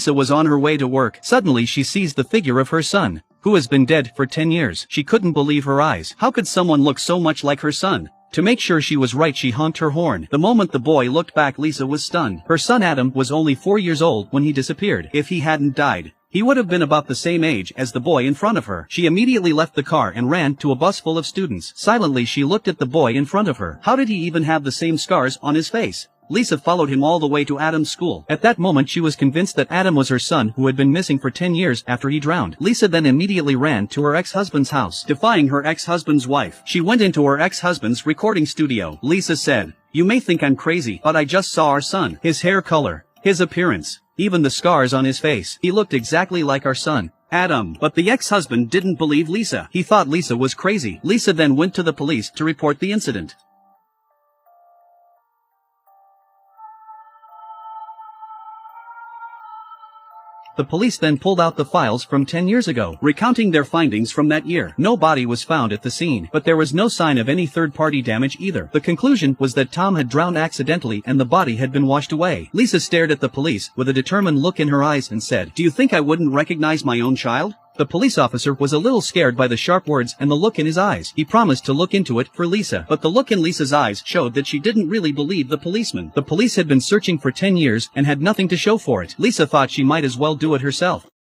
Lisa was on her way to work. Suddenly she sees the figure of her son, who has been dead for 10 years. She couldn't believe her eyes. How could someone look so much like her son? To make sure she was right, she honked her horn. The moment the boy looked back, Lisa was stunned. Her son Adam was only 4 years old when he disappeared. If he hadn't died, he would have been about the same age as the boy in front of her. She immediately left the car and ran to a bus full of students. Silently she looked at the boy in front of her. How did he even have the same scars on his face? Lisa followed him all the way to Adam's school. At that moment she was convinced that Adam was her son who had been missing for 10 years after he drowned. Lisa then immediately ran to her ex-husband's house. Defying her ex-husband's wife, she went into her ex-husband's recording studio. Lisa said, "You may think I'm crazy, but I just saw our son. His hair color, his appearance, even the scars on his face. He looked exactly like our son, Adam." But the ex-husband didn't believe Lisa. He thought Lisa was crazy. Lisa then went to the police to report the incident. The police then pulled out the files from 10 years ago, recounting their findings from that year. No body was found at the scene, but there was no sign of any third-party damage either. The conclusion was that Tom had drowned accidentally and the body had been washed away. Lisa stared at the police with a determined look in her eyes and said, "Do you think I wouldn't recognize my own child?" The police officer was a little scared by the sharp words and the look in his eyes. He promised to look into it for Lisa, but the look in Lisa's eyes showed that she didn't really believe the policeman. The police had been searching for 10 years and had nothing to show for it. Lisa thought she might as well do it herself.